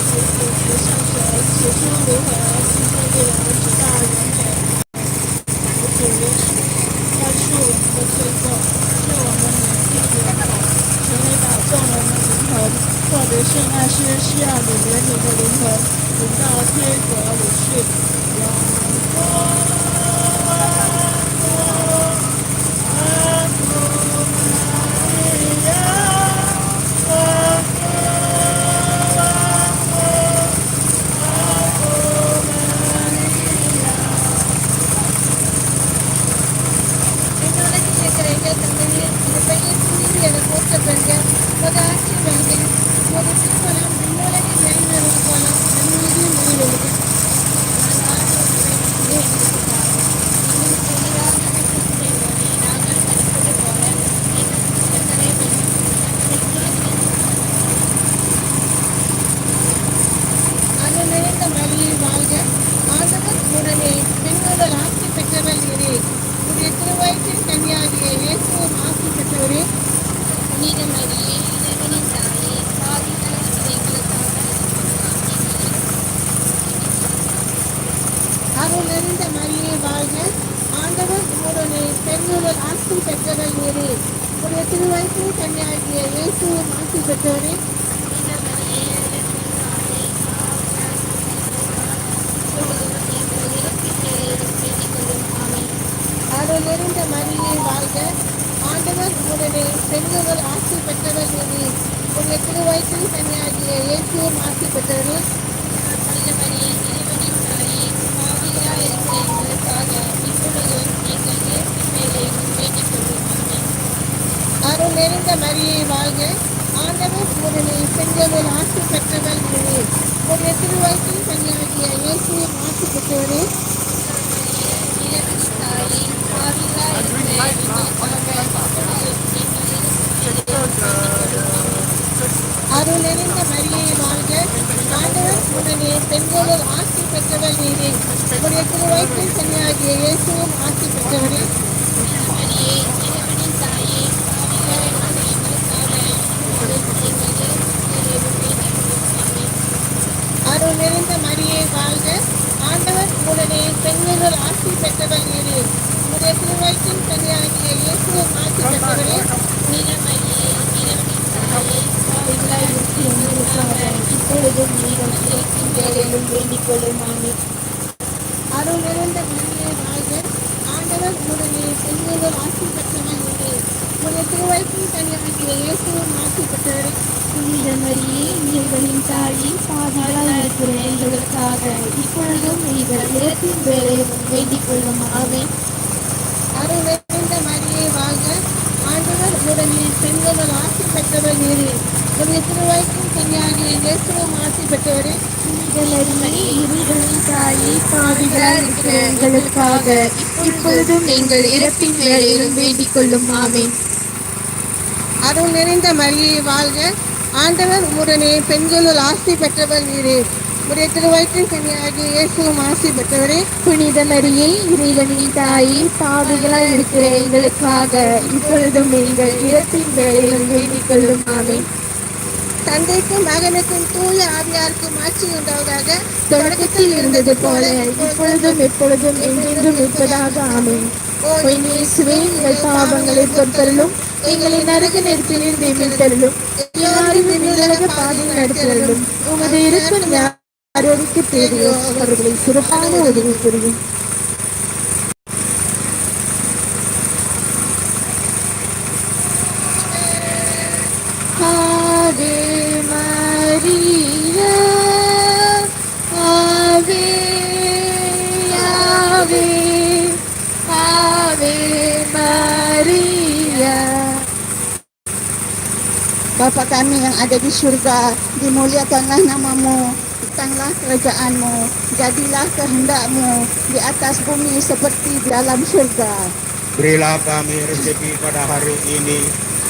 上学起初如何，今天必然直到永远。我主耶稣，要是我们的罪过，是我们免去怜悯，成为保重我们灵魂，或者是那些需要你怜悯的灵魂，临到天国里去。இப்பொழுதும் எங்கள் இறப்பின் வேளையிலும் வேண்டிக் கொள்ளும். ஆமென். அருள் நிறைந்த மரியே வாழ்க, ஆண்டவர் உம்முடனே பெண்களுள் ஆசி பெற்றவர் நீரே. உடைய திருவயிற்றின் கன்னியாகிய இயேசுவும் ஆசி பெற்றவரே. புனித மரியே, இறைவனின் தாயே, பாவிகளாய் இருக்கிற எங்களுக்காக இப்பொழுதும் எங்கள் இறப்பின் வேளையிலும் வேண்டிக் கொள்ளும். ஆமென். தந்தைக்கும் மகனுக்கும் தூய ஆவியாருக்கும் ஆட்சி உண்டாவதாக. தொடக்கத்தில் இருந்தது போல இப்பொழுதும் எப்பொழுதும் என்றென்றும் இருப்பதாக. ஆமென். ஓ இயேசுவே, எங்கள் பாவங்களை பொறுத்தருளும், எங்களை நரக நெருப்பிலிருந்து மீட்டருளும், எல்லாரும் விண்ணுலக பாதையில் நடத்தருளும். உமது இருக்கும் யாருக்கு தேவையோ அவர்களை சிறப்பான உதவி புரியும். ஆவே மரியா, ஆவே ஆவே ஆவே Maria. Bapa kami yang ada di surga, dimuliakanlah namamu, datanglah kerajaan-mu, jadilah kehendak-mu di atas bumi seperti di dalam surga. Berilah kami rezeki pada hari ini,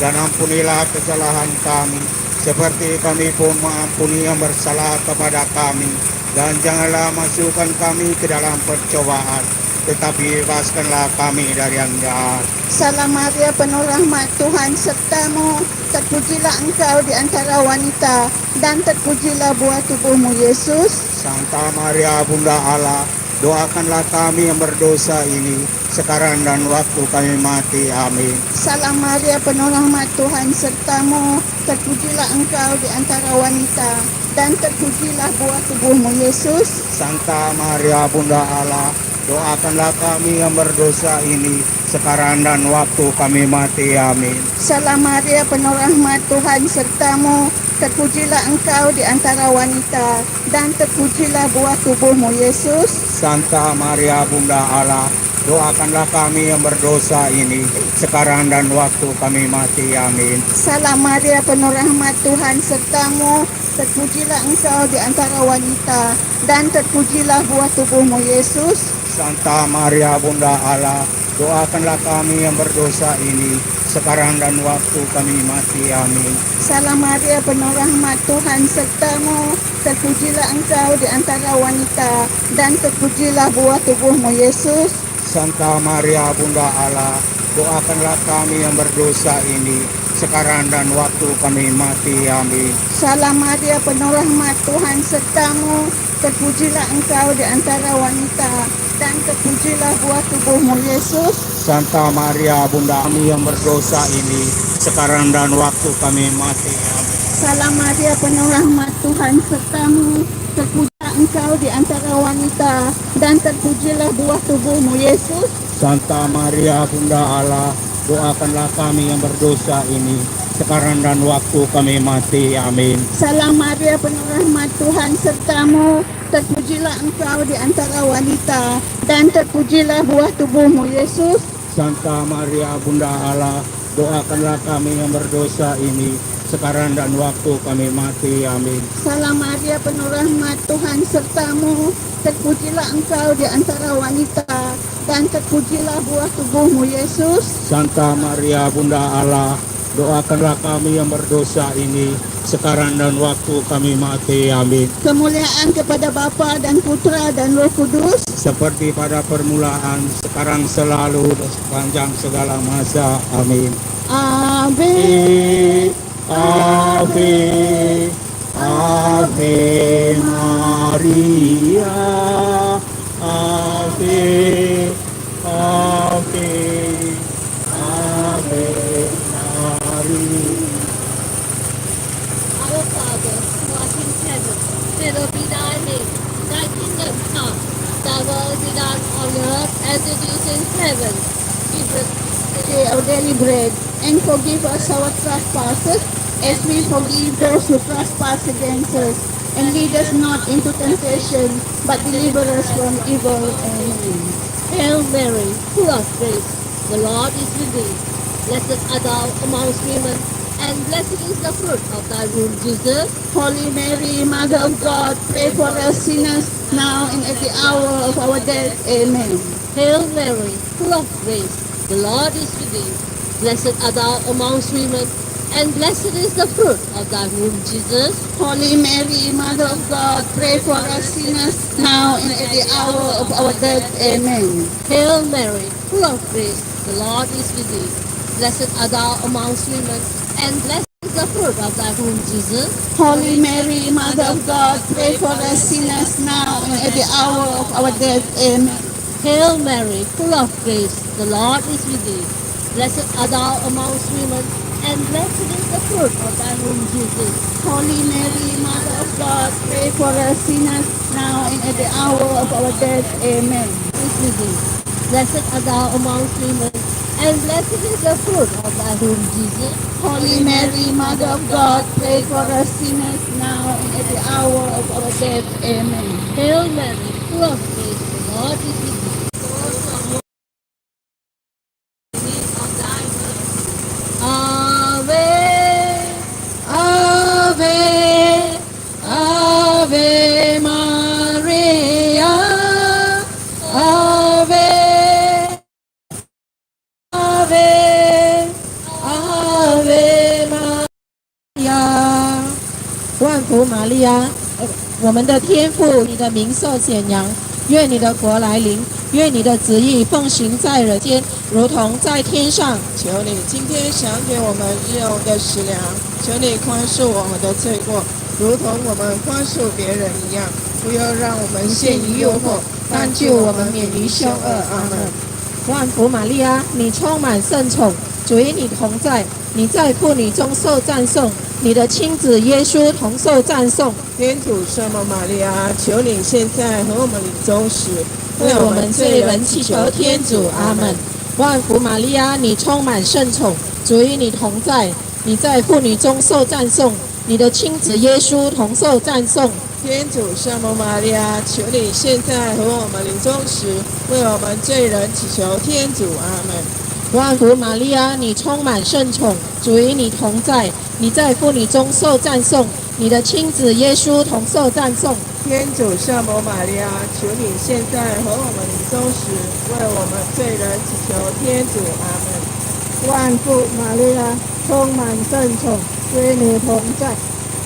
dan ampunilah kesalahan kami, seperti kami pun mengampuni yang bersalah kepada kami. Dan janganlah masukkan kami ke dalam percobaan, tetapi bebaskanlah kami dari yang jahat. Salam Maria, penuh rahmat, Tuhan sertamu, terpujilah engkau di antara wanita, dan terpujilah buah tubuhmu, Yesus. Santa Maria Bunda Allah, doakanlah kami yang berdosa ini, sekarang dan waktu kami mati. Amin. Salam Maria, penuh rahmat Tuhan sertamu, terpujilah engkau di antara wanita, dan terpujilah buah tubuhmu, Yesus. Santa Maria Bunda Allah, doakanlah kami yang berdosa ini, sekarang dan waktu kami mati. Amin. Salam Maria, penuh rahmat Tuhan sertamu, terpujilah engkau di antara wanita, dan terpujilah buah tubuhmu, Yesus. Santa Maria Bunda Allah, doakanlah kami yang berdosa ini, sekarang dan waktu kami mati. Amin. Salam Maria, penuh rahmat Tuhan sertamu, terpujilah engkau di antara wanita, dan terpujilah buah tubuhmu, Yesus. Santa Maria Bunda Allah, doakanlah kami yang berdosa ini, sekarang dan waktu kami mati. Amin. Salam Maria, penuh rahmat Tuhan sertamu, terpujilah engkau di antara wanita, dan terpujilah buah tubuhmu, Yesus. Santa Maria Bunda Allah, doakanlah kami yang berdosa ini, sekarang dan waktu kami mati. Amin. Salam Maria, penuh rahmat Tuhan sertamu, terpujilah engkau di antara wanita, dan terpujilah buah tubuhmu, Yesus. Santa Maria Bunda kami yang berdosa ini, sekarang dan waktu kami mati. Amin. Salam Maria, penuh rahmat Tuhan sertamu, terpujilah engkau di antara wanita, dan terpujilah buah tubuhmu, Yesus. Santa Maria Bunda Allah, doakanlah kami yang berdosa ini, sekarang dan waktu kami mati. Amin. Salam Maria, penuh rahmat Tuhan sertamu, terpujilah engkau di antara wanita, dan terpujilah buah tubuhmu, Yesus. Santa Maria Bunda Allah, doakanlah kami yang berdosa ini, sekarang dan waktu kami mati. Amin. Salam Maria, penuh rahmat Tuhan sertamu, terpujilah engkau di antara wanita, dan terpujilah buah tubuhmu, Yesus. Santa Maria Bunda Allah, doakanlah kami yang berdosa ini, sekarang dan waktu kami mati. Amin. Kemuliaan kepada Bapa dan Putra dan Roh Kudus, Seperti pada permulaan, sekarang selalu, dan sepanjang segala masa. Amin. Amin. Ave, Ave Maria, Ave, Ave, Ave Maria. Our Father, who art in heaven, hallowed be thy name. Thy kingdom come, thy will be done on earth as it is in heaven. Give us Today our daily bread, and forgive us our trespasses, as we forgive those who trespass against us. And lead us not into temptation, but deliver us from evil. Amen. Hail Mary, full of grace, the Lord is with thee. Blessed art thou amongst women, and blessed is the fruit of thy womb, Jesus. Holy Mary, Mother of God, pray for us sinners, now and at the hour of our death. Amen. Hail Mary, full of grace, the Lord is with thee. Blessed art thou amongst women, and blessed is the fruit of thy womb, Jesus. Holy Mary, Mother of God, pray for us sinners, now and at the hour of our death. Amen. Hail Mary, full of grace, the Lord is with thee. Blessed art thou amongst women, and blessed is the fruit of thy womb, Jesus. Holy Mary, Mother of God, pray for us sinners, now and at the hour of our death. Amen. Hail Mary, full of grace, the Lord is with thee. Blessed art thou amongst women, and blessed is the fruit of thy womb, Jesus. Holy Mary, Mother of God, pray for us sinners, now and at the hour of our death. Amen. Is with thee. Blessed art thou amongst women, and blessed is the fruit of thy womb, Jesus. Holy Mary, Mother of God, pray for us sinners, now and at the hour of our death. Amen. Hail Mary, full of grace, the Lord is with thee. Ave, Ave, Ave Maria, Ave, Ave, Ave Maria。万福玛利亚，我们的天父，你的名受显扬，愿你的国来临，愿你的旨意奉行在人间，如同在天上。求你今天赏给我们日用的食粮，求你宽恕我们的罪过，如同我们宽恕别人一样。不要让我们陷于诱惑，但救我们免于凶恶。阿门。万福玛利亚，你充满圣宠，主与你同在，你在妇女中受赞颂，你的亲子耶稣同受赞颂。天主圣母玛利亚，求你现在和我们临终时，为我们罪人祈求天主。阿门。万福玛利亚，你充满圣宠，主与你同在，你在妇女中受赞颂，你的亲子耶稣同受赞颂。天主圣母玛利亚，求你现在和我们临终时，为我们罪人祈求天主。阿门。万福玛利亚，你充满圣宠，主与你同在，你在妇女中受赞颂，你的亲子耶稣同受赞颂。天主圣母玛利亚，求你现在和我们临终时，为我们罪人祈求天主。阿门。万福玛利亚，充满圣宠，主与你同在，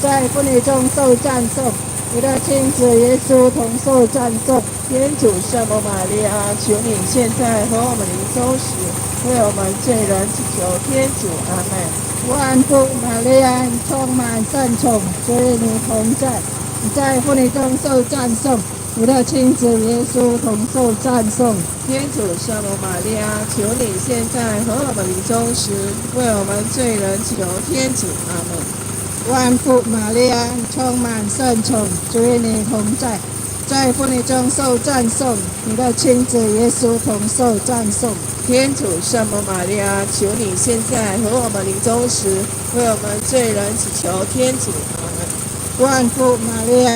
在妇女中受赞颂，你的亲子耶稣同受赞颂。天主圣母玛利亚，求你现在和我们临终时，为我们罪人祈求天主。阿门。万福玛利亚，充满圣宠，主与你同在，你在妇女中受赞颂，你的亲子耶稣同受赞颂。天主圣母玛利亚，求你现在和我们临终时，为我们罪人祈求天主。阿门。万福玛利亚，充满圣宠，主与你同在，在妇女中受赞颂，你的亲子耶稣同受赞颂。天主圣母玛利亚，求你现在和我们临终时，为我们罪人祈求天主。阿门。万福玛利亚，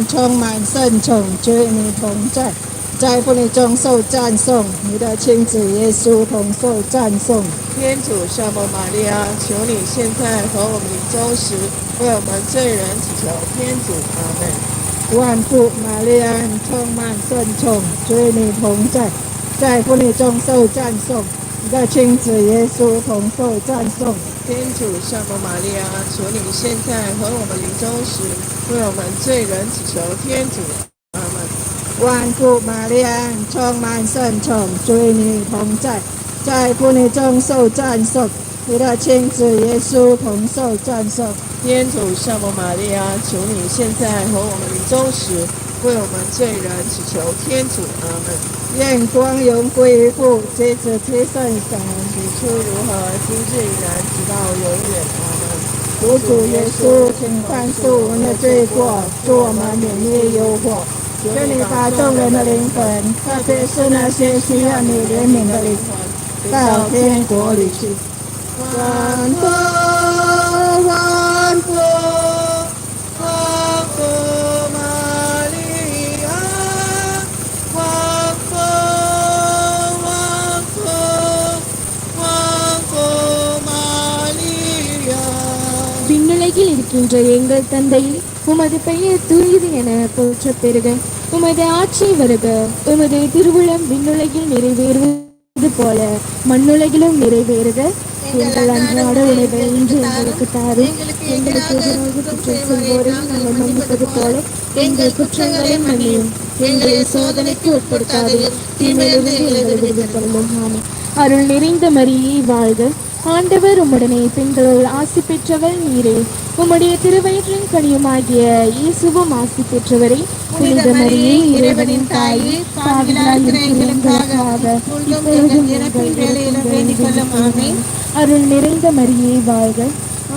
充满圣宠，主与你同在，在妇女中受赞颂，你的亲子耶稣同受赞颂。天主圣母玛利亚，求你现在和我们临终时，为我们罪人祈求天主。阿门。万福玛利亚，充满圣宠，主与你同在，在妇女中受赞颂，你的亲子耶稣同受赞颂。天主圣母玛利亚，求你现在和我们临终时，为我们罪人祈求天主。阿门。万福玛利亚，充满圣宠，主与你同在，在妇女中受赞颂，你的亲子耶稣同受赞颂。天主圣母玛利亚，求你现在和我们临终时，为我们罪人祈求天主。阿门。愿光荣归于父、及子、及圣神，起初如何，今日已然，直到永远。阿门。主主耶稣，请宽恕我们的罪过，助我们免于诱惑。求你把众人的灵魂，特别是那些需要你怜悯的灵魂，带到天国里去。万福，万福，万福玛利亚，万福，万福，万福玛利亚。விண்ணுலகில் இருக்கின்ற எங்கள் தந்தையே, உமது பெயர் தூயது என போற்றப் பெறுக. உமது ஆட்சி வருக. உமது திருவுளம் விண்ணுலகில் நிறைவேறுவது போல மண்ணுலகிலும் நிறைவேறுக. எங்கள் அன்றாட உணவை இன்று எங்களுக்கு தாரும். எங்களுக்கு எதிராக குற்றம் செய்வோரையும் நாங்கள் மன்னிப்பது போல எங்கள் குற்றங்களை மன்னியும். எங்களை சோதனைக்கு உட்படுத்தாதீர், தீமையிலிருந்து எங்களை விடுவித்தருளும். ஆமென். அருள் நிறைந்த மரியே வாழ்க. ஆண்டவர் உம்முடனே, பெண்களுள் ஆசி பெற்றவள் நீரே. உம்முடைய திருவயிற்றின் கனியுமாகிய இயேசுவும் ஆசி பெற்றவரே. புனித மரியே, இறைவனின் தாயே, பாவிகளாய் இருக்கிற எங்களுக்காக இப்பொழுதும் எங்கள் வேளையிலும் வேண்டிக் கொள்ளும். ஆமென். அருள் நிறைந்த மரியே வாழ்க.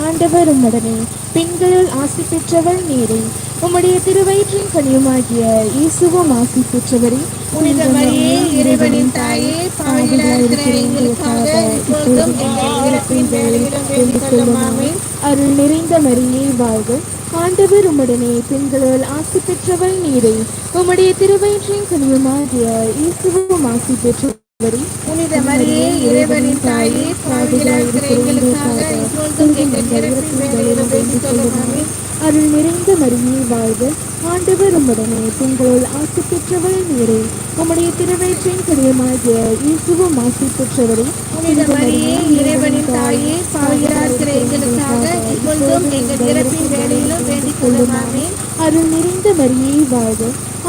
ஆண்டவர் உம்முடனே, பெண்களுள் ஆசி பெற்றவள் நீரே. உம்முடைய திருவயிற்றின் கனியுமாகிய இயேசுவும் ஆசி பெற்றவரே. புனித மரியே, இறைவனின் தாயே, பாவிகளாய் இருக்கிற எங்களுக்காக இப்பொழுதும் எங்கள் இறப்பின் வேளையிலும் வேண்டிக் கொள்ளும். ஆமென். அருள் நிறைந்த மரியே வாழ்க. ஆண்டவர் உம்முடனே, பெண்களுள் ஆசி பெற்றவள் நீரே. உம்முடைய திருவயிற்றின் கனியுமாகிய இயேசுவும் ஆசி பெற்றவரே. புனித மரியே, இறைவனின் தாயே, பாவிகளாய் இருக்கிற எங்களுக்காக இப்பொழுதும் எங்கள் இறப்பின் வேளையிலும் வேண்டிக் கொள்ளும். ஆமென். அருள் நிறைந்த மரியே வாழ்க. ஆண்டவர் உம்முடனே, பெண்களுள் ஆசி பெற்றவள் நீரே. உம்முடைய திருவயிற்றின் கனியுமாகிய இயேசுவும் ஆசி பெற்றவரே. புனித மரியே, இறைவனின் தாயே, பாவிகளாய் இருக்கிற எங்களுக்காக இப்பொழுதும் எங்கள் இறப்பின் வேளையிலும் வேண்டிக் கொள்ளும். ஆமென். அருள் நிறைந்த மரியே வாழ்க.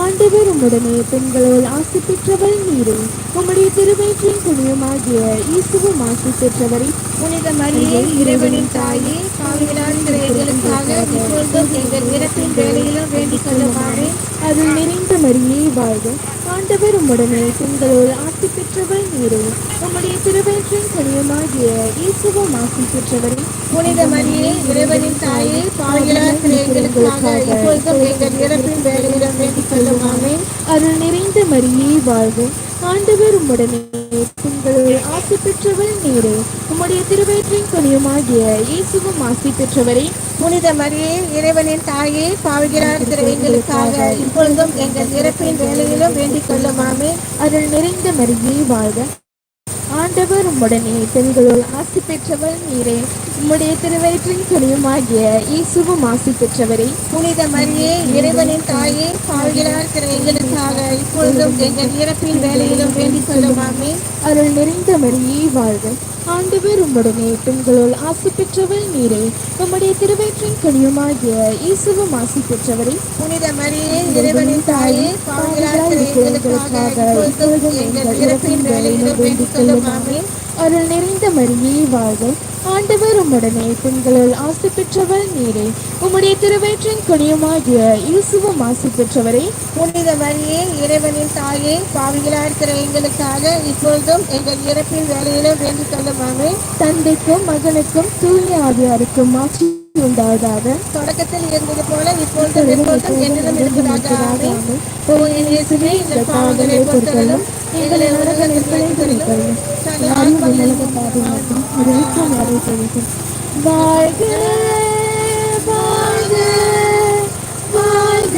ஆண்டவர் உம்முடனே பெண்களுள் ஆசி பெற்றவள் நீரே. உம்முடைய திருவயிற்றின் கனியுமாகிய இயேசுவும் ஆசி பெற்றவரே. புனித மரியே இறைவனின் தாயே, பாவிகளாகிய எங்களுக்காக இப்பொழுதும் எங்கள் இறப்பின் வேளையிலும் வேண்டிக் கொள்ளுமாறு. அருள் நிறைந்த மரியே வாழ்க. ஆண்டவர் உம்முடனே பெண்களுள் ஆசி பெற்றவள் நீரே. உம்முடைய திருவயிற்றின் கனியுமாகிய இயேசுவும் ஆசி பெற்றவரே. புனித மரியே இறைவனின் தாயே, பாவிகளாகிய எங்களுக்காக இப்பொழுதும் எங்கள் இறப்பின் வேளையிலும் வேண்டிக் கொள்ளுமாறு. அருள் நிறைந்த மரியே வாழ்க. ஆண்டவர் உம்முடனே பெண்களுள் ஆசி பெற்றவள் நீரே. உம்முடைய திருவயிற்றின் கனியுமாகிய இயேசுவும் ஆசி பெற்றவரே. புனித மரியே இறைவனின் தாயே, பாவிகளாகிய எங்களுக்காக இப்பொழுதும் எங்கள் இறப்பின் வேளையிலும் வேண்டிக் கொள்ளுமாறு. அருள் நிறைந்த மரியே வாழ்க. ஆண்டவர் உம்முடனே பெண்களுள் ஆசி பெற்றவள் நீரே. உம்முடைய திருவயிற்றின் கனியுமாகிய இயேசுவும் ஆசி பெற்றவரே. புனித மரியே இறைவனின் தாயே, பாவிகளாகிய எங்களுக்காக இப்பொழுதும் எங்கள் இறப்பின் வேளையிலும் வேண்டிக் கொள்ளுமாறு. அருள் நிறைந்த மரியே வாழ்க. ஆண்டவர் உம்முடனே பெண்களுள் ஆசி பெற்றவள் நீரே. உம்முடைய திருவயிற்றின் கனியுமாகிய இயேசுவும் ஆசி பெற்றவரே. புனித மரியே இறைவனின் தாயே, பாவிகளாகிய எங்களுக்காக இப்பொழுதும் எங்கள் இறப்பின் வேளையிலும் வேண்டிக் கொள்ளுமாறு. அருள் நிறைந்த மரியே வாழ்க. ஆண்டவர் உம்முடனே பெண்களுள் ஆசி பெற்றவள் நீரே. உம்முடைய திருவயிற்றின் கனியுமாகிய இயேசுவும் ஆசி பெற்றவரே. புனித மரியே இறைவனின் தாயே, பாவிகளாகிய எங்களுக்காக இப்பொழுதும் எங்கள் இறப்பின் வேளையிலும் வேண்டிக் கொள்ளுமாறு. தந்தைக்கும் மகனுக்கும் தூய ஆவியாருக்கும் ஆட்சி உண்டாவதாக. தொடக்கத்தில் இருந்தது போல இப்பொழுதும் எப்பொழுதும் என்றும் இருப்பதாக. ஆமென். ஓ என் இயேசுவே, எங்கள் பாவங்களை பொறுத்தருளும், எங்களை நரக நெருப்பிலே தள்ளிவிடும். சகல ஆத்மாக்களையும் பாதுகாக்கும். வாழ்க வாழ்க வாழ்க